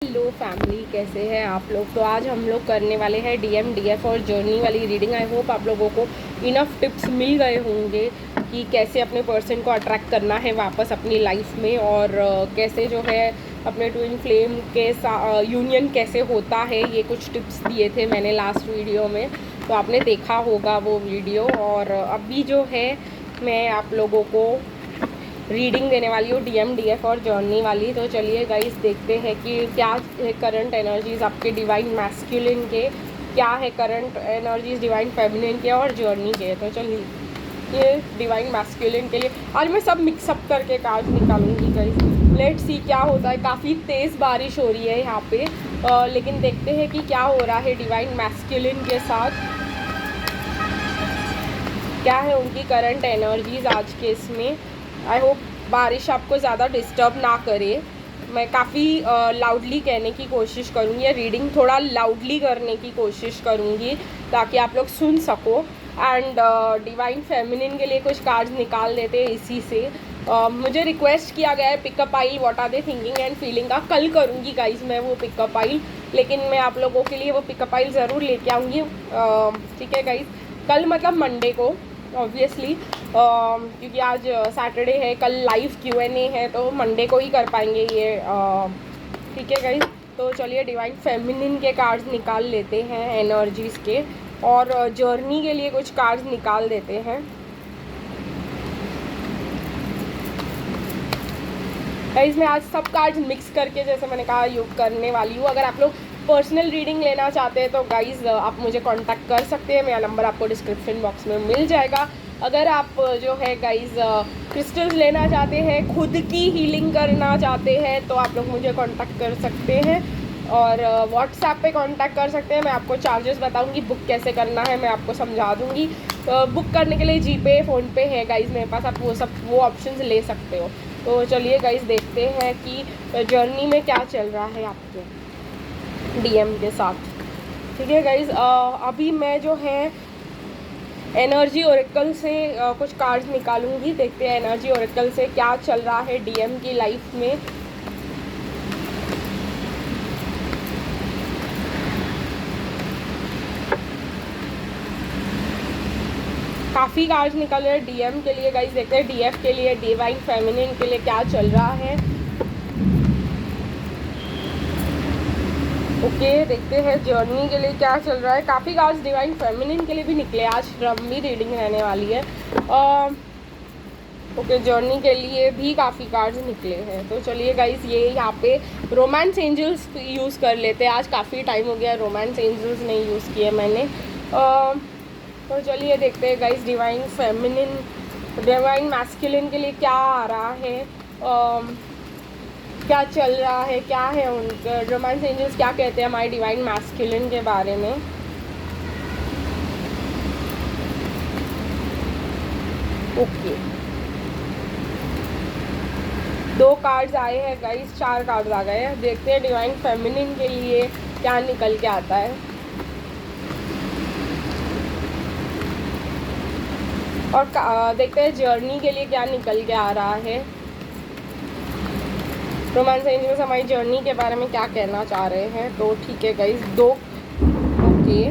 Hello family, कैसे हैं आप लोग। तो आज हम लोग करने वाले हैं डीएम डीएफ और जर्नी वाली रीडिंग। आई होप आप लोगों को इनफ टिप्स मिल गए होंगे कि कैसे अपने पर्सन को अट्रैक्ट करना है वापस अपनी लाइफ में, और कैसे जो है अपने ट्विन फ्लेम के यूनियन कैसे होता है। ये कुछ टिप्स दिए थे मैंने लास्ट वीडियो में, तो आपने देखा होगा वो वीडियो। और अभी जो है मैं आप लोगों को रीडिंग देने वाली हूँ डीएम डीएफ और जर्नी वाली। तो चलिए गाइस देखते हैं कि क्या है करंट एनर्जीज आपके डिवाइन मैस्कुलिन के, क्या है करंट एनर्जीज डिवाइन फेमिनिन के और जर्नी के। तो चलिए ये डिवाइन मैस्कुलिन के लिए आज मैं सब मिक्सअप करके कार्ड निकालूंगी गाइस। लेट्स सी क्या होता है। काफ़ी तेज़ बारिश हो रही है यहाँ पे, लेकिन देखते हैं कि क्या हो रहा है डिवाइन मैस्कुलिन के साथ, क्या है उनकी करंट एनर्जीज आज के इसमें। आई होप बारिश आपको ज़्यादा डिस्टर्ब ना करे। मैं काफ़ी लाउडली कहने की कोशिश करूँगी, या रीडिंग थोड़ा लाउडली करने की कोशिश करूँगी ताकि आप लोग सुन सको। एंड डिवाइन फेमिनिन के लिए कुछ कार्ड्स निकाल देते हैं इसी से। मुझे रिक्वेस्ट किया गया है pickup aisle what are they thinking and feeling का। कल करूँगी गाइज मैं वो पिकअप आइल, लेकिन मैं आप लोगों के लिए वो पिकअप आइल ज़रूर लेके आऊँगी। ठीक है गाइज, कल मतलब मंडे को ऑब्वियसली, क्योंकि आज सैटरडे है, कल लाइव क्यूएनए है, तो मंडे को ही कर पाएंगे ये। ठीक है गाइस, तो चलिए डिवाइन फेमिनिन के कार्ड्स निकाल लेते हैं एनर्जीज के, और जर्नी के लिए कुछ कार्ड्स निकाल देते हैं। गाइस मैं आज सब कार्ड्स मिक्स करके, जैसे मैंने कहा, यूज करने वाली हूँ। अगर आप लोग पर्सनल रीडिंग लेना चाहते हैं तो गाइज़ आप मुझे कांटेक्ट कर सकते हैं, मेरा नंबर आपको डिस्क्रिप्शन बॉक्स में मिल जाएगा। अगर आप जो है गाइज़ क्रिस्टल्स लेना चाहते हैं, खुद की हीलिंग करना चाहते हैं, तो आप लोग मुझे कांटेक्ट कर सकते हैं और व्हाट्सएप पे कांटेक्ट कर सकते हैं। मैं आपको चार्जेस बताऊंगी, बुक कैसे करना है मैं आपको समझा दूंगी। बुक करने के लिए जीपे फ़ोनपे है गाइज़ मेरे पास, आप वो ऑप्शन ले सकते हो। तो चलिए गाइज़ देखते हैं कि जर्नी में क्या चल रहा है आपके डीएम के साथ। ठीक है गाइज़, अभी मैं जो है एनर्जी ओरेकल से कुछ कार्ड्स निकालूंगी। देखते हैं एनर्जी ओरेकल से क्या चल रहा है डीएम की लाइफ में। काफ़ी कार्ड्स निकल रहे हैं डीएम के लिए गाइज़। देखते हैं डीएफ के लिए, डिवाइन फेमिनिन के लिए क्या चल रहा है। ओके देखते हैं जर्नी के लिए क्या चल रहा है। काफ़ी कार्ड्स डिवाइन फेमिनिन के लिए भी निकले, आज लंबी रीडिंग रहने वाली है। ओके जर्नी के लिए भी काफ़ी कार्ड्स निकले हैं। तो चलिए गाइज ये यहाँ पे रोमांस एंजल्स यूज़ कर लेते हैं। आज काफ़ी टाइम हो गया रोमांस एंजल्स नहीं यूज़ किए मैंने। तो चलिए देखते हैं guys divine feminine, divine masculine के लिए क्या आ रहा है, क्या चल रहा है, क्या है उनके रोमांस एंजल्स क्या कहते हैं हमारे डिवाइन मैस्कुलिन के बारे में। ओके दो कार्ड्स आए हैं गाइस, 4 कार्ड्स आ गए हैं। देखते हैं डिवाइन फेमिनिन के लिए क्या निकल के आता है। और देखते हैं जर्नी के लिए क्या निकल के आ रहा है। रोमांस एंजल्स हमारी जर्नी के बारे में क्या कहना चाह रहे हैं। तो ठीक है गाइस, ओके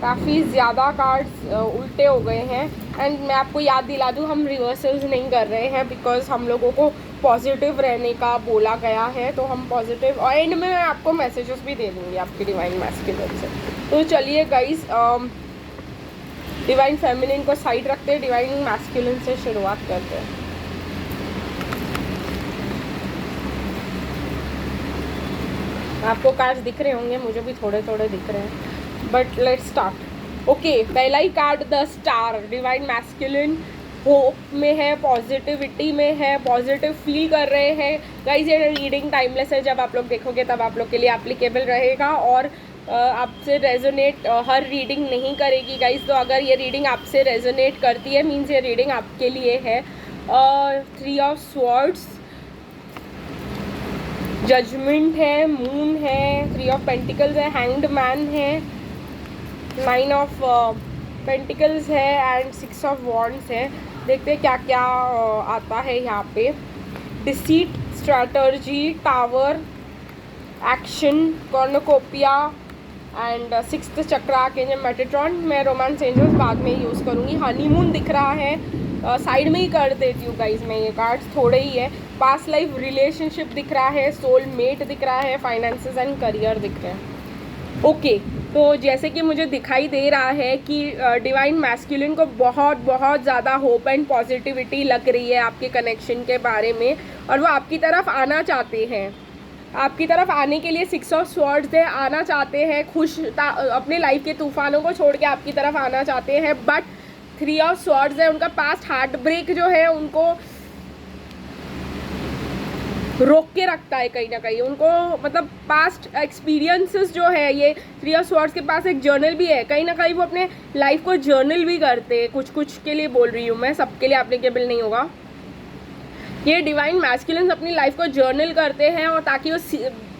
काफ़ी ज़्यादा कार्ड्स उल्टे हो गए हैं। एंड मैं आपको याद दिला दूँ, हम रिवर्सल्स नहीं कर रहे हैं, बिकॉज हम लोगों को पॉजिटिव रहने का बोला गया है। तो हम पॉजिटिव, और एंड में मैं आपको मैसेजेस भी दे दूँगी आपकी डिवाइन मैस्कुलिन से। तो चलिए गाइस डिवाइन फेमिनिन को साइड रखते हैं, डिवाइन मैस्कुलिन से शुरुआत करते हैं। आपको कार्ड्स दिख रहे होंगे, मुझे भी थोड़े थोड़े दिख रहे हैं, बट लेट्स स्टार्ट। ओके पहला ही card the star. Divine masculine hope में है, पॉजिटिविटी में है, पॉजिटिव फील कर रहे हैं गाइस। ये रीडिंग टाइमलेस है, जब आप लोग देखोगे तब आप लोग के लिए एप्लीकेबल रहेगा, और आपसे रेजोनेट हर रीडिंग नहीं करेगी गाइस। तो अगर ये रीडिंग आपसे रेजोनेट करती है मीन्स ये रीडिंग आपके लिए है। 3 ऑफ स्वॉर्ड्स, जजमेंट है, मून है, 3 ऑफ पेंटिकल्स है, हैंग्ड मैन है, 9 ऑफ पेंटिकल्स है एंड 6 ऑफ वॉन्ड्स है। देखते हैं क्या क्या आता है यहाँ पे। Deceit, strategy, tower, action, कॉर्नोकोपिया and sixth चक्र, आर्कएंजल मेटाट्रॉन। मैं रोमांस एंजल्स बाद में यूज़ करूँगी। हनीमून दिख रहा है, साइड में ही कर देती हूँ गाइज मैं, ये कार्ड्स थोड़े ही है। पास्ट लाइफ रिलेशनशिप दिख रहा है, सोल मेट दिख रहा है, फाइनेंसेस एंड करियर दिख रहे हैं। ओके, तो जैसे कि मुझे दिखाई दे रहा है कि डिवाइन मैस्कुलिन को बहुत बहुत ज़्यादा होप एंड पॉजिटिविटी लग रही है आपके कनेक्शन के बारे में, और वो आपकी तरफ आना चाहते हैं। आपकी तरफ आने के लिए 6 ऑफ स्वॉर्ड्स है, आना चाहते हैं, अपने लाइफ के तूफानों को छोड़ के आपकी तरफ आना चाहते हैं। बट 3 ऑफ स्वॉर्ड्स है, उनका पास्ट हार्ट ब्रेक जो है उनको रोक के रखता है कहीं ना कहीं। उनको मतलब पास्ट एक्सपीरियंसेस जो है, ये 3 ऑफ स्वॉर्ड्स के पास एक जर्नल भी है, कहीं ना कहीं वो अपने लाइफ को जर्नल भी करते हैं। कुछ कुछ के लिए बोल रही हूँ मैं, सबके लिए एप्लीकेबल नहीं होगा। ये डिवाइन मैस्कुलिन्स अपनी लाइफ को जर्नल करते हैं, और ताकि वो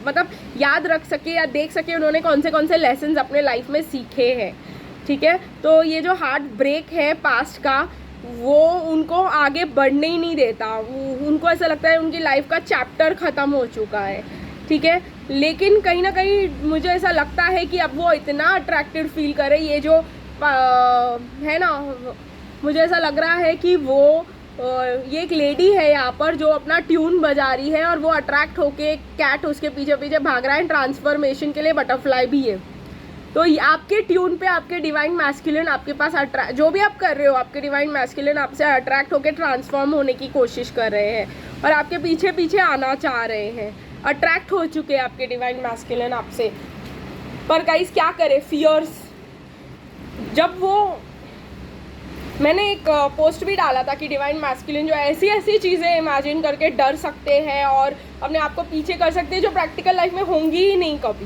मतलब याद रख सके या देख सके उन्होंने कौन से लेसन्स अपने लाइफ में सीखे हैं। ठीक है, तो ये जो हार्ट ब्रेक है पास्ट का, वो उनको आगे बढ़ने ही नहीं देता। उनको ऐसा लगता है उनकी लाइफ का चैप्टर ख़त्म हो चुका है। ठीक है, लेकिन कहीं ना कहीं मुझे ऐसा लगता है कि अब वो इतना अट्रैक्टेड फील करे, ये जो है ना, मुझे ऐसा लग रहा है कि वो ये एक लेडी है यहाँ पर जो अपना ट्यून बजा रही है, और वो अट्रैक्ट होके कैट उसके पीछे पीछे भाग रहा है। ट्रांसफॉर्मेशन के लिए बटरफ्लाई भी है। तो आपके ट्यून पे आपके डिवाइन मैस्कुलिन आपके पास अट्रैक्ट, जो भी आप कर रहे हो, आपके डिवाइन मैस्कुलिन आपसे अट्रैक्ट होके ट्रांसफॉर्म होने की कोशिश कर रहे हैं, और आपके पीछे पीछे आना चाह रहे हैं। अट्रैक्ट हो चुके हैं आपके डिवाइन मैस्कुलिन आपसे। पर गाइस क्या करें, फियर्स, जब वो मैंने एक पोस्ट भी डाला था कि डिवाइन मैस्कुलिन जो ऐसी ऐसी चीज़ें इमेजिन करके डर सकते हैं और अपने आप को पीछे कर सकते हैं जो प्रैक्टिकल लाइफ में होंगी ही नहीं कभी।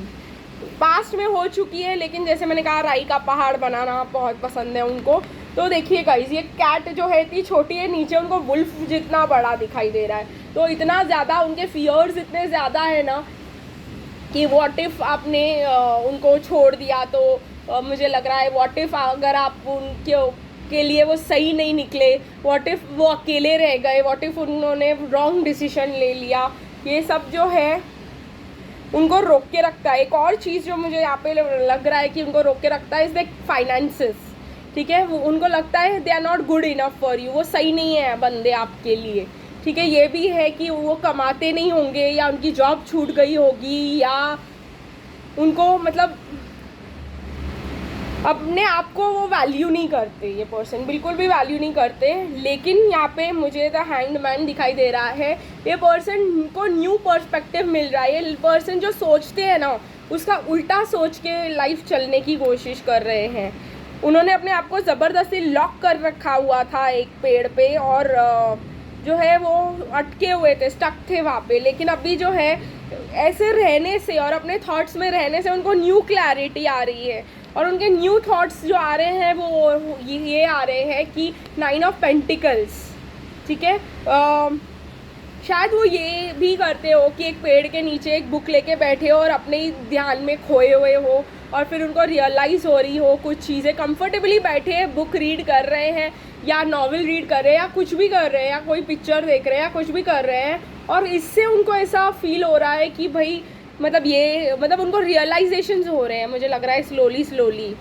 पास्ट में हो चुकी है, लेकिन जैसे मैंने कहा राई का पहाड़ बनाना बहुत पसंद है उनको। तो देखिए गाइस, ये कैट जो है इतनी छोटी है, नीचे उनको वुल्फ जितना बड़ा दिखाई दे रहा है। तो इतना ज़्यादा उनके फियर्स इतने ज़्यादा है ना कि व्हाट इफ़ आपने उनको छोड़ दिया, तो मुझे लग रहा है व्हाट इफ़ अगर आप उनके लिए वो सही नहीं निकले, व्हाट इफ़ वो अकेले रह गए, व्हाट इफ़ उन्होंने रॉन्ग डिसीजन ले लिया, ये सब जो है उनको रोक के रखता है। एक और चीज़ जो मुझे यहाँ पे लग रहा है कि उनको रोक के रखता है, इज़ द फाइनेंसेस। ठीक है, वो उनको लगता है they are not good enough for you, वो सही नहीं है बंदे आपके लिए। ठीक है, ये भी है कि वो कमाते नहीं होंगे, या उनकी जॉब छूट गई होगी, या उनको मतलब अपने आप को वो वैल्यू नहीं करते, ये पर्सन बिल्कुल भी वैल्यू नहीं करते। लेकिन यहाँ पे मुझे द हैंग्ड मैन दिखाई दे रहा है। ये पर्सन को न्यू पर्सपेक्टिव मिल रहा है। ये पर्सन जो सोचते हैं ना, उसका उल्टा सोच के लाइफ चलने की कोशिश कर रहे हैं। उन्होंने अपने आप को ज़बरदस्ती लॉक कर रखा हुआ था एक पेड़ पे, और जो है वो अटके हुए थे, स्टक थे वहाँ पे। लेकिन अभी जो है ऐसे रहने से और अपने थॉट्स में रहने से उनको न्यू क्लैरिटी आ रही है, और उनके न्यू थॉट्स जो आ रहे हैं वो ये आ रहे हैं कि 9 ऑफ पेंटिकल्स। ठीक है, शायद वो ये भी करते हो कि एक पेड़ के नीचे एक बुक लेके बैठे हो और अपने ही ध्यान में खोए हुए हो, और फिर उनको रियलाइज़ हो रही हो कुछ चीज़ें, कंफर्टेबली बैठे बुक रीड कर रहे हैं, या नॉवल रीड कर रहे हैं, या कुछ भी कर रहे हैं, या कोई पिक्चर देख रहे हैं, या कुछ भी कर रहे हैं, और इससे उनको ऐसा फील हो रहा है कि भाई मतलब उनको रियलाइजेशंस हो रहे हैं, मुझे लग रहा है स्लोली।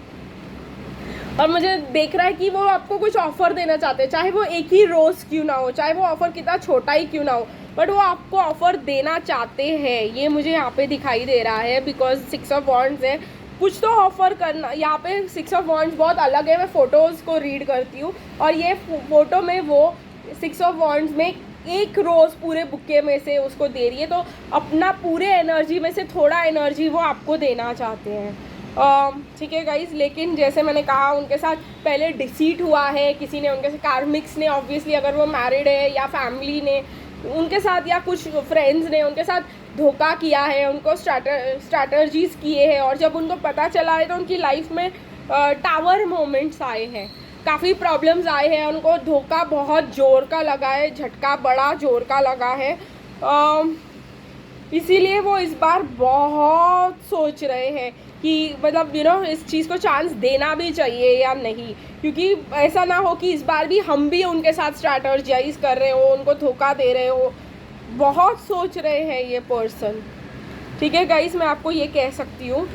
और मुझे देख रहा है कि वो आपको कुछ ऑफ़र देना चाहते हैं, चाहे वो एक ही रोज़ क्यों ना हो, चाहे वो ऑफ़र कितना छोटा ही क्यों ना हो, बट वो आपको ऑफ़र देना चाहते हैं। ये मुझे यहाँ पे दिखाई दे रहा है, बिकॉज 6 ऑफ वॉन्ड्स है, कुछ तो ऑफ़र करना। यहाँ पे 6 ऑफ वॉन्ड्स बहुत अलग है, मैं फ़ोटोज़ को रीड करती हूँ, और ये फ़ोटो में वो 6 ऑफ वॉन्ड्स में एक रोज़ पूरे बुक्के में से उसको दे रही है। तो अपना पूरे एनर्जी में से थोड़ा एनर्जी वो आपको देना चाहते हैं। ठीक है गाइज, लेकिन जैसे मैंने कहा उनके साथ पहले डिसीट हुआ है किसी ने, उनके साथ कार्मिक्स ने, ऑब्वियसली अगर वो मैरिड है, या फैमिली ने उनके साथ, या कुछ फ्रेंड्स ने उनके साथ धोखा किया है, उनको स्ट्रैटर्जीज़ किए हैं, और जब उनको पता चला है तो उनकी लाइफ में टावर मोमेंट्स आए हैं, काफ़ी प्रॉब्लम्स आए हैं, उनको धोखा बहुत ज़ोर का लगा है, झटका बड़ा ज़ोर का लगा है। इसीलिए वो इस बार बहुत सोच रहे हैं कि मतलब इस चीज़ को चांस देना भी चाहिए या नहीं, क्योंकि ऐसा ना हो कि इस बार भी हम भी उनके साथ स्ट्रैटर्जाइज कर रहे हो, उनको धोखा दे रहे हो। बहुत सोच रहे हैं ये पर्सन। ठीक है गाइस, मैं आपको ये कह सकती हूँ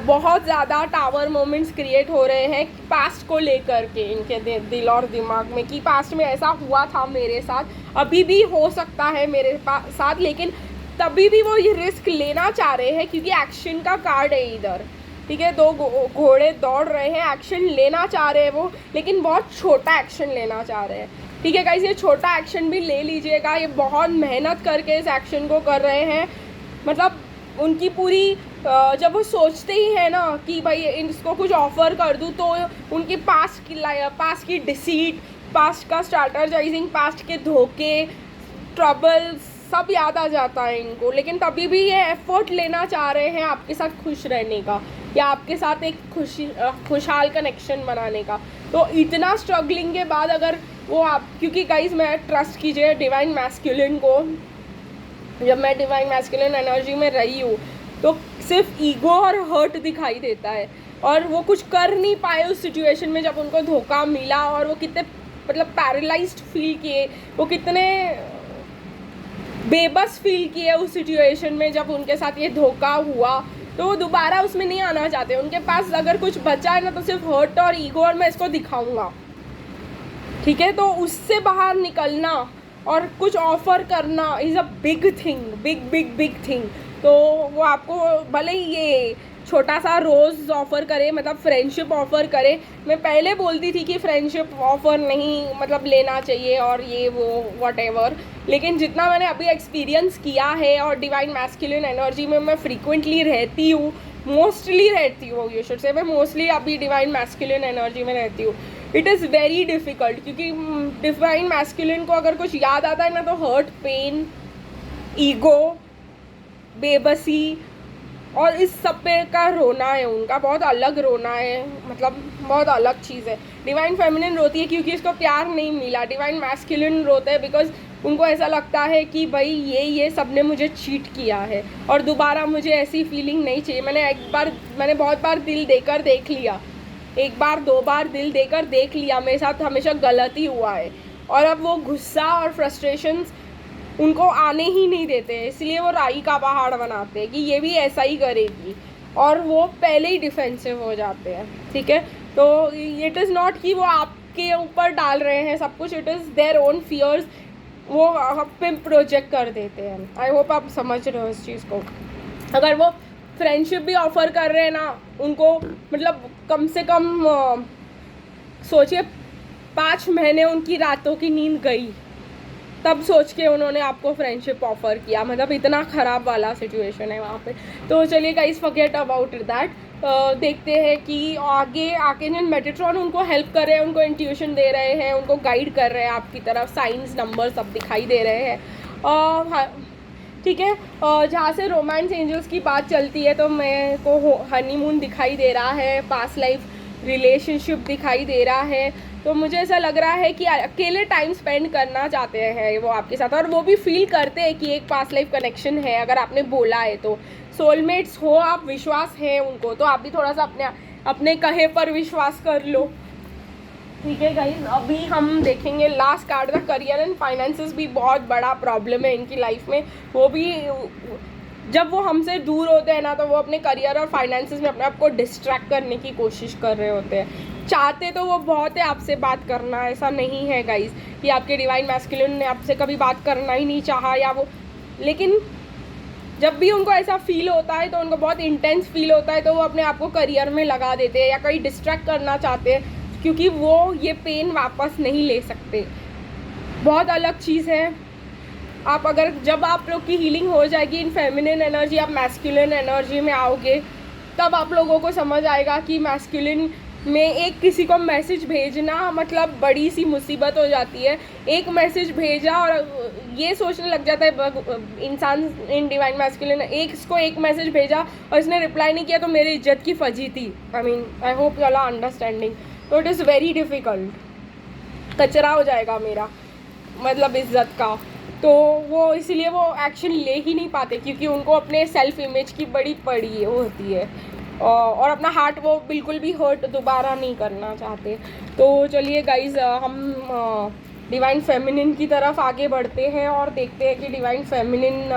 बहुत ज़्यादा टावर मोमेंट्स क्रिएट हो रहे हैं पास्ट को लेकर के इनके दिल और दिमाग में, कि पास्ट में ऐसा हुआ था मेरे साथ, अभी भी हो सकता है मेरे साथ, लेकिन तभी भी वो ये रिस्क लेना चाह रहे हैं क्योंकि एक्शन का कार्ड है इधर। ठीक है, दो घोड़े दौड़ रहे हैं, एक्शन लेना चाह रहे हैं वो, लेकिन बहुत छोटा एक्शन लेना चाह रहे हैं। ठीक है गाइस, ये छोटा एक्शन भी ले लीजिएगा, ये बहुत मेहनत करके इस एक्शन को कर रहे हैं। मतलब उनकी पूरी जब वो सोचते ही है ना कि भाई इसको कुछ ऑफ़र कर दूँ, तो उनकी पास्ट की डिसीट, पास्ट का स्ट्रैटेजाइजिंग, पास्ट के धोखे, ट्रबल सब याद आ जाता है इनको, लेकिन तभी भी ये एफर्ट लेना चाह रहे हैं आपके साथ खुश रहने का, या आपके साथ एक खुशहाल कनेक्शन बनाने का। तो इतना स्ट्रगलिंग के बाद अगर वो आप, क्योंकि गाइज मैं ट्रस्ट कीजिए डिवाइन मैस्कुलिन को, जब मैं डिवाइन मैस्कुलिन एनर्जी में रही हूँ तो सिर्फ ईगो और हर्ट दिखाई देता है, और वो कुछ कर नहीं पाए उस सिचुएशन में जब उनको धोखा मिला, और वो कितने मतलब पैरालाइज्ड फील किए, वो कितने बेबस फील किए उस सिचुएशन में जब उनके साथ ये धोखा हुआ। तो वो दोबारा उसमें नहीं आना चाहते, उनके पास अगर कुछ बचा है ना तो सिर्फ हर्ट और ईगो, और मैं इसको दिखाऊंगा। ठीक है, तो उससे बाहर निकलना और कुछ ऑफ़र करना is a big thing, big thing. तो वो आपको भले ही ये छोटा सा रोज़ ऑफ़र करे, मतलब फ्रेंडशिप ऑफ़र करे। मैं पहले बोलती थी कि फ्रेंडशिप ऑफ़र नहीं मतलब लेना चाहिए और ये वो व्हाटएवर, लेकिन जितना मैंने अभी एक्सपीरियंस किया है और डिवाइन मैस्कुलिन एनर्जी में मैं फ्रीक्वेंटली रहती हूँ, मोस्टली रहती हूँ, यू शुड से मैं मोस्टली अभी डिवाइन मैस्कुलिन एनर्जी में रहती हूँ। इट इज़ वेरी डिफ़िकल्ट, क्योंकि डिवाइन मैस्कुलिन को अगर कुछ याद आता है ना तो हर्ट, पेन, ईगो, बेबसी और इस सब पे का रोना है उनका, बहुत अलग रोना है, मतलब बहुत अलग चीज़ है। डिवाइन फेमिनिन रोती है क्योंकि इसको प्यार नहीं मिला, डिवाइन मैस्कुलिन रोते हैं बिकॉज उनको ऐसा लगता है कि भाई ये सब ने मुझे चीट किया है और दोबारा मुझे ऐसी फीलिंग नहीं चाहिए। मैंने बहुत बार दिल देकर देख लिया, एक बार दो बार दिल देकर देख लिया, मेरे साथ हमेशा गलत ही हुआ है, और अब वो गुस्सा और फ्रस्ट्रेशंस उनको आने ही नहीं देते हैं, इसलिए वो राई का पहाड़ बनाते हैं कि ये भी ऐसा ही करेगी, और वो पहले ही डिफेंसिव हो जाते हैं। ठीक है, तो इट इज़ नॉट कि वो आपके ऊपर डाल रहे हैं सब कुछ, it is their own fears, वो आप पे प्रोजेक्ट कर देते हैं। आई होप आप समझ रहे हो इस चीज़ को। अगर वो फ्रेंडशिप भी ऑफ़र कर रहे हैं ना उनको, मतलब कम से कम सोचिए 5 महीने उनकी रातों की नींद गई, तब सोच के उन्होंने आपको फ्रेंडशिप ऑफ़र किया, मतलब इतना ख़राब वाला सिचुएशन है वहाँ पे। तो चलिए गाइस, फॉरगेट अबाउट दैट। देखते हैं कि आगे आर्कएंजल मेटाट्रॉन उनको हेल्प कर रहे हैं, उनको इंट्यूशन दे रहे हैं, उनको गाइड कर रहे हैं आपकी तरफ, साइंस नंबर सब दिखाई दे रहे हैं। ठीक है, जहाँ से रोमांस एंजल्स की बात चलती है तो मेरे को हनीमून दिखाई दे रहा है, पास्ट लाइफ रिलेशनशिप दिखाई दे रहा है, तो मुझे ऐसा लग रहा है कि अकेले टाइम स्पेंड करना चाहते हैं वो आपके साथ, और वो भी फील करते हैं कि एक पास्ट लाइफ कनेक्शन है, अगर आपने बोला है तो। सोलमेट्स हो आप, विश्वास है उनको, तो आप भी थोड़ा सा अपने कहे पर विश्वास कर लो। ठीक है गाइस, अभी हम देखेंगे लास्ट कार्ड था, करियर एंड फाइनेंसेस भी बहुत बड़ा प्रॉब्लम है इनकी लाइफ में। वो भी जब वो हमसे दूर होते हैं ना तो वो अपने करियर और फाइनेंसेस में अपने आप को डिस्ट्रैक्ट करने की कोशिश कर रहे होते हैं। चाहते तो वो बहुत है आपसे बात करना, ऐसा नहीं है गाइस कि आपके डिवाइन मैस्कुलिन ने आपसे कभी बात करना ही नहीं चाहा या वो, लेकिन जब भी उनको ऐसा फील होता है तो उनको बहुत इंटेंस फील होता है तो वो अपने आप को करियर में लगा देते हैं या कहीं डिस्ट्रैक्ट करना चाहते हैं, क्योंकि वो ये पेन वापस नहीं ले सकते। बहुत अलग चीज़ है। आप अगर जब आप लोग की हीलिंग हो जाएगी इन फेमिनिन एनर्जी, आप मैस्कुलिन एनर्जी में आओगे, तब आप लोगों को समझ आएगा कि मैस्कुलिन में एक किसी को मैसेज भेजना मतलब बड़ी सी मुसीबत हो जाती है। एक मैसेज भेजा और ये सोचने लग जाता है इंसान इन डिवाइन मैस्कुलिन, इसको एक मैसेज भेजा और इसने रिप्लाई नहीं किया तो मेरी इज्जत की फजी थी। I hope you all are understanding. तो इट इज़ वेरी डिफ़िकल्ट, कचरा हो जाएगा मेरा मतलब इज्जत का। तो वो इसलिए वो एक्शन ले ही नहीं पाते क्योंकि उनको अपने सेल्फ इमेज की बड़ी पड़ी होती है और अपना हार्ट वो बिल्कुल भी हर्ट दोबारा नहीं करना चाहते। तो चलिए गाइज, हम डिवाइन फेमिनिन की तरफ आगे बढ़ते हैं और देखते हैं कि डिवाइन फेमिनिन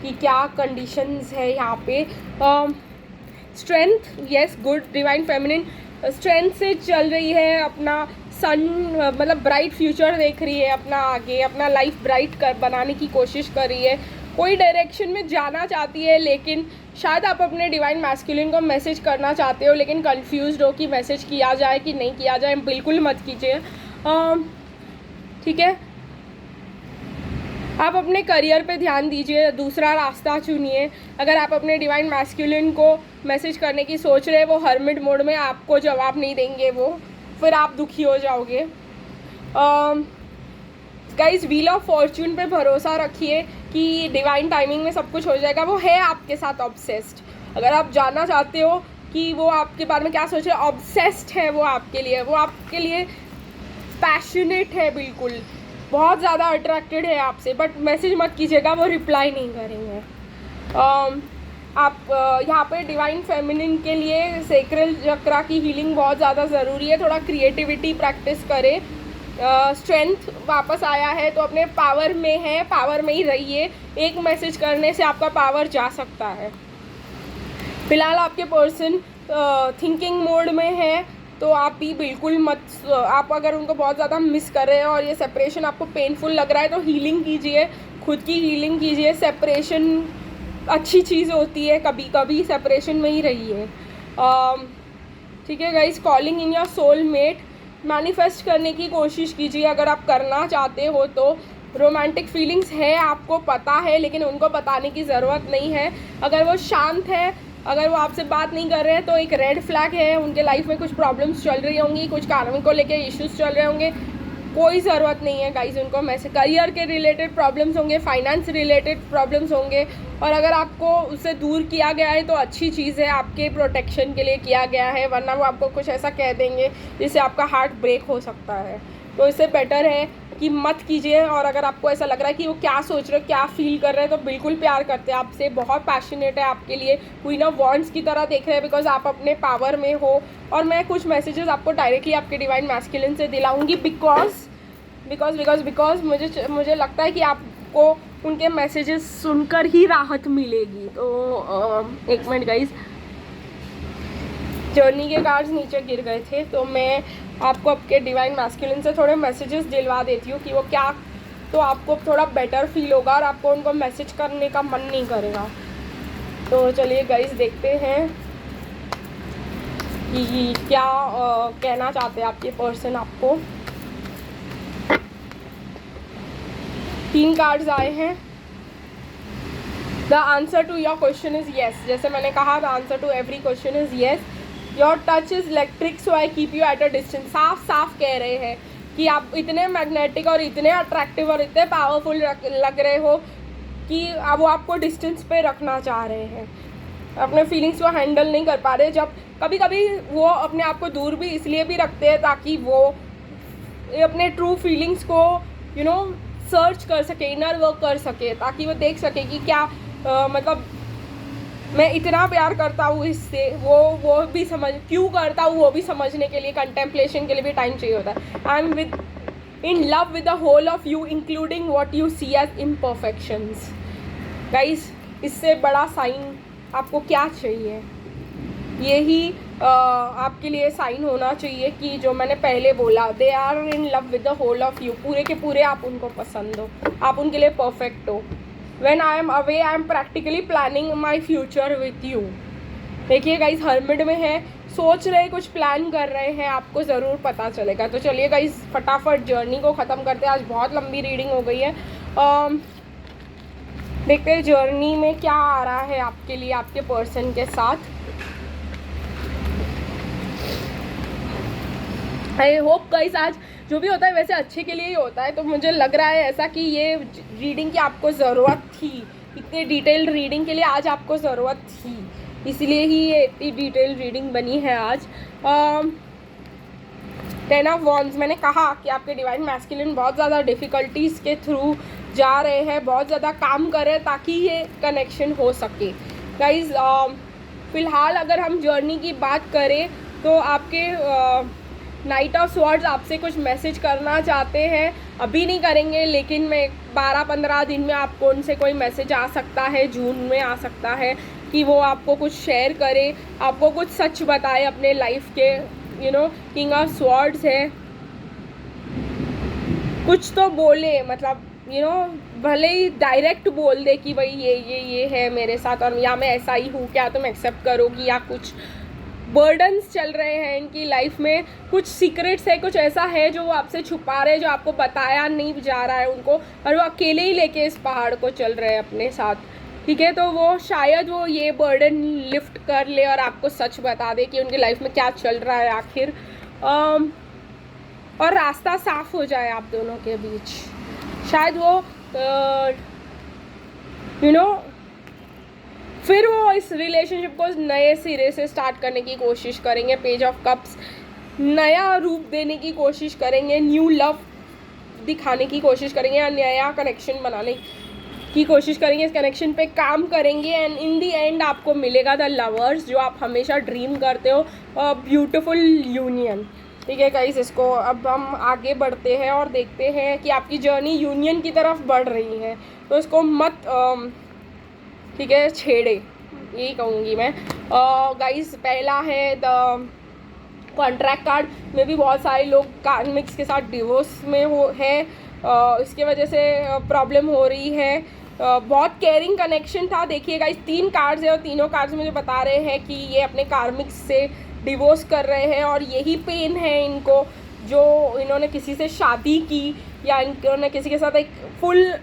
कि क्या कंडीशंस है यहाँ पे। Strength, yes good, divine feminine strength से चल रही है, अपना सन मतलब ब्राइट फ्यूचर देख रही है, अपना आगे अपना लाइफ ब्राइट कर बनाने की कोशिश कर रही है, कोई डायरेक्शन में जाना चाहती है, लेकिन शायद आप अपने डिवाइन मैस्कुलिन को मैसेज करना चाहते हो लेकिन कंफ्यूज्ड हो कि मैसेज किया जाए कि नहीं किया जाए। बिल्कुल मत कीजिए, ठीक है। आप अपने करियर पे ध्यान दीजिए, दूसरा रास्ता चुनिए। अगर आप अपने डिवाइन मैस्कुलिन को मैसेज करने की सोच रहे हैं, वो हर्मिट मोड में आपको जवाब नहीं देंगे, वो फिर आप दुखी हो जाओगे। गाइस, व्हील ऑफ फॉर्च्यून पे भरोसा रखिए कि डिवाइन टाइमिंग में सब कुछ हो जाएगा। वो है आपके साथ ऑब्सेस्ड। अगर आप जानना चाहते हो कि वो आपके बारे में क्या सोच रहे हैं, ऑब्सेस्ड है वो आपके लिए, वो आपके लिए पैशनेट है, बिल्कुल बहुत ज़्यादा अट्रैक्टेड है आपसे। बट मैसेज मत कीजिएगा, वो रिप्लाई नहीं करेंगे। आप यहाँ पे डिवाइन फेमिनिन के लिए सेक्रल चक्रा की हीलिंग बहुत ज़्यादा ज़रूरी है। थोड़ा क्रिएटिविटी प्रैक्टिस करें। स्ट्रेंथ वापस आया है तो अपने पावर में है, पावर में ही रहिए। एक मैसेज करने से आपका पावर जा सकता है। फिलहाल आपके पर्सन थिंकिंग मोड में है तो आप भी बिल्कुल मत, आप अगर उनको बहुत ज़्यादा मिस कर रहे हैं और ये सेपरेशन आपको पेनफुल लग रहा है तो हीलिंग कीजिए, खुद की हीलिंग कीजिए। सेपरेशन अच्छी चीज़ होती है, कभी कभी सेपरेशन में ही रहिए, ठीक है guys. Calling in your soulmate manifest करने की कोशिश कीजिए अगर आप करना चाहते हो तो। रोमांटिक फीलिंग्स है, आपको पता है, लेकिन उनको बताने की ज़रूरत नहीं है। अगर वो शांत है, अगर वो आपसे बात नहीं कर रहे हैं तो एक रेड फ्लैग है, उनके लाइफ में कुछ प्रॉब्लम्स चल रही होंगी, कुछ कारणों को लेके इश्यूज चल रहे होंगे। कोई ज़रूरत नहीं है गाइस उनको मैसेज। करियर के रिलेटेड प्रॉब्लम्स होंगे, फाइनेंस रिलेटेड प्रॉब्लम्स होंगे, और अगर आपको उससे दूर किया गया है तो अच्छी चीज़ है, आपके प्रोटेक्शन के लिए किया गया है, वरना वो आपको कुछ ऐसा कह देंगे जिससे आपका हार्ट ब्रेक हो सकता है। तो इससे बेटर है कि मत कीजिए। और अगर आपको ऐसा लग रहा है कि वो क्या सोच रहे हो, क्या फील कर रहे हैं, तो बिल्कुल प्यार करते हैं आपसे, बहुत पैशनेट है आपके लिए, क्वीन ऑफ वॉन्ड्स की तरह देख रहे हैं, बिकॉज आप अपने पावर में हो। और मैं कुछ मैसेजेस आपको डायरेक्टली आपके डिवाइन मैस्कुलिन से दिलाऊंगी बिकॉज मुझे लगता है कि आपको उनके मैसेजेस सुनकर ही राहत मिलेगी। तो एक मिनट गाइज, जर्नी के कार्ड्स नीचे गिर गए थे तो मैं आपको आपके डिवाइन मैस्कुलिन से थोड़े मैसेजेस दिलवा देती हूँ कि वो क्या, तो आपको थोड़ा बेटर फील होगा और आपको उनको मैसेज करने का मन नहीं करेगा। तो चलिए गाइस देखते हैं कि क्या कहना चाहते हैं आपके पर्सन आपको। 3 कार्ड्स आए हैं। The answer to your question is yes. जैसे मैंने कहा, the answer to every question is yes. Your touch is electric so I keep you at a distance. साफ साफ कह रहे हैं कि आप इतने मैग्नेटिक और इतने अट्रैक्टिव और इतने पावरफुल लग रहे हो कि अब वो आपको डिस्टेंस पे रखना चाह रहे हैं, अपने फीलिंग्स को हैंडल नहीं कर पा रहे। जब कभी कभी वो अपने आप को दूर भी इसलिए भी रखते हैं ताकि वो अपने ट्रू फीलिंग्स को सर्च कर सके, इनर वर्क कर सके, ताकि वो देख सके कि क्या मतलब मैं इतना प्यार करता हूँ इससे, वो भी समझ क्यों करता हूँ वो भी समझने के लिए, कंटेम्पलेशन के लिए भी टाइम चाहिए होता है। I am in love with the whole of you including what you see as imperfections. Guys, इससे बड़ा साइन आपको क्या चाहिए? यही आपके लिए साइन होना चाहिए कि जो मैंने पहले बोला, they are in love with the whole of you. पूरे के पूरे आप उनको पसंद हो, आप उनके लिए परफेक्ट हो। When I am away, I am practically planning my future with you। देखिए गाइस, हर्मिट में है, सोच रहे कुछ प्लान कर रहे हैं, आपको ज़रूर पता चलेगा। तो चलिए गाइस, फटाफट जर्नी को ख़त्म करते हैं। आज बहुत लंबी रीडिंग हो गई है। देखते हैं जर्नी में क्या आ रहा है आपके लिए, आपके पर्सन के साथ। आई होप गाइस आज जो भी होता है वैसे अच्छे के लिए ही होता है। तो मुझे लग रहा है ऐसा कि ये रीडिंग की आपको ज़रूरत थी, इतने डिटेल्ड रीडिंग के लिए आज आपको ज़रूरत थी, इसलिए ही ये इतनी डिटेल्ड रीडिंग बनी है आज। 10 ऑफ वॉन्ड्स, मैंने कहा कि आपके डिवाइन मैस्कुलिन बहुत ज़्यादा डिफ़िकल्टीज़ के थ्रू जा रहे हैं, बहुत ज़्यादा काम कर रहे हैं ताकि ये कनेक्शन हो सके। गाइज फ़िलहाल अगर हम जर्नी की बात करें तो आपके नाइट ऑफ स्वॉर्ड्स आपसे कुछ मैसेज करना चाहते हैं, अभी नहीं करेंगे लेकिन मैं 12-15 दिन में आपको उनसे कोई मैसेज आ सकता है, जून में आ सकता है कि वो आपको कुछ शेयर करे, आपको कुछ सच बताए अपने लाइफ के। किंग ऑफ स्वॉर्ड्स है, कुछ तो बोले, मतलब भले ही डायरेक्ट बोल दे कि भाई ये है मेरे साथ और या मैं ऐसा ही हूँ, क्या तुम एक्सेप्ट करोगी, या कुछ बर्डन्स चल रहे हैं इनकी लाइफ में, कुछ सीक्रेट्स है, कुछ ऐसा है जो वो आपसे छुपा रहे हैं, जो आपको बताया नहीं जा रहा है उनको, और वो अकेले ही लेके इस पहाड़ को चल रहे हैं अपने साथ। ठीक है, तो वो शायद वो ये बर्डन लिफ्ट कर ले और आपको सच बता दे कि उनकी लाइफ में क्या चल रहा है आखिर, और रास्ता साफ हो जाए आप दोनों के बीच। शायद वो फिर वो इस रिलेशनशिप को नए सिरे से स्टार्ट करने की कोशिश करेंगे। पेज ऑफ कप्स, नया रूप देने की कोशिश करेंगे, न्यू लव दिखाने की कोशिश करेंगे, या नया कनेक्शन बनाने की कोशिश करेंगे, इस कनेक्शन पे काम करेंगे, एंड इन दी एंड आपको मिलेगा द लवर्स जो आप हमेशा ड्रीम करते हो, ब्यूटिफुल यूनियन। ठीक है गाइस, इसको अब हम आगे बढ़ते हैं और देखते हैं कि आपकी जर्नी यूनियन की तरफ बढ़ रही है, तो इसको मत ठीक है छेड़े, यही कहूँगी मैं। गाइस, पहला है द कॉन्ट्रैक्ट कार्ड में भी बहुत सारे लोग कार्मिक्स के साथ डिवोर्स में है, इसके वजह से प्रॉब्लम हो रही है। बहुत केयरिंग कनेक्शन था। देखिए गाइस, 3 कार्ड्स है और तीनों कार्ड्स मुझे बता रहे हैं कि ये अपने कार्मिक्स से डिवोर्स कर रहे हैं, और यही पेन है इनको, जो इन्होंने किसी से शादी की या इन्होंने किसी के साथ एक फुल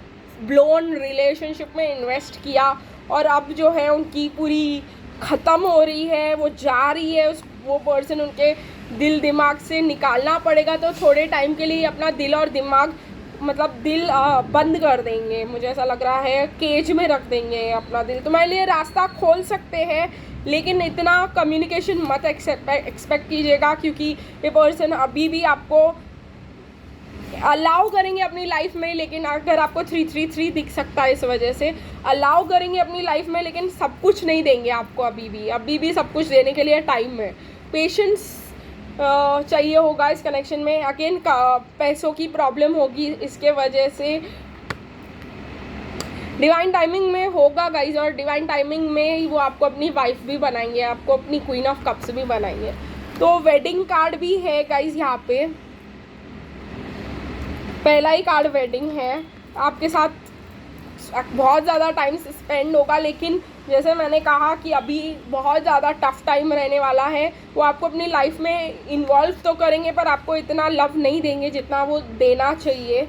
ब्लोन रिलेशनशिप में इन्वेस्ट किया, और अब जो है उनकी पूरी ख़त्म हो रही है, वो जा रही है, वो पर्सन उनके दिल दिमाग से निकालना पड़ेगा। तो थोड़े टाइम के लिए अपना दिल और दिमाग, मतलब दिल बंद कर देंगे, मुझे ऐसा लग रहा है, केज में रख देंगे अपना दिल। तुम्हारे लिए रास्ता खोल सकते हैं, लेकिन इतना कम्युनिकेशन मत एक्सपेक्ट कीजिएगा, क्योंकि ये पर्सन अभी भी आपको अलाउ करेंगे अपनी लाइफ में, लेकिन अगर आपको 333 दिख सकता है इस वजह से अलाउ करेंगे अपनी लाइफ में, लेकिन सब कुछ नहीं देंगे आपको। अभी भी सब कुछ देने के लिए टाइम है, पेशेंस चाहिए होगा इस कनेक्शन में। अगेन पैसों की प्रॉब्लम होगी इसके वजह से, डिवाइन टाइमिंग में होगा गाइज, और डिवाइन टाइमिंग में ही वो आपको अपनी वाइफ भी बनाएंगे, आपको अपनी क्वीन ऑफ कप्स भी बनाएंगे। तो वेडिंग कार्ड भी है गाइज, यहाँ पे पहला ही कार्ड वेडिंग है। आपके साथ बहुत ज़्यादा टाइम स्पेंड होगा, लेकिन जैसे मैंने कहा कि अभी बहुत ज़्यादा टफ टाइम रहने वाला है। वो आपको अपनी लाइफ में इन्वॉल्व तो करेंगे, पर आपको इतना लव नहीं देंगे जितना वो देना चाहिए,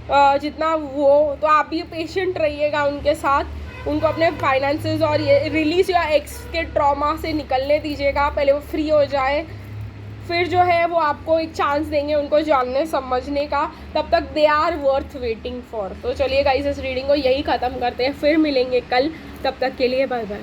जितना वो। तो आप भी पेशेंट रहिएगा उनके साथ, उनको अपने फाइनेंसेस और ये रिलीज या एक्स के ट्रॉमा से निकलने दीजिएगा, पहले वो फ्री हो जाए, फिर जो है वो आपको एक चांस देंगे उनको जानने समझने का। तब तक they are worth waiting for. तो चलिए गाइस, इस रीडिंग को यही ख़त्म करते हैं, फिर मिलेंगे कल, तब तक के लिए बाय बाय।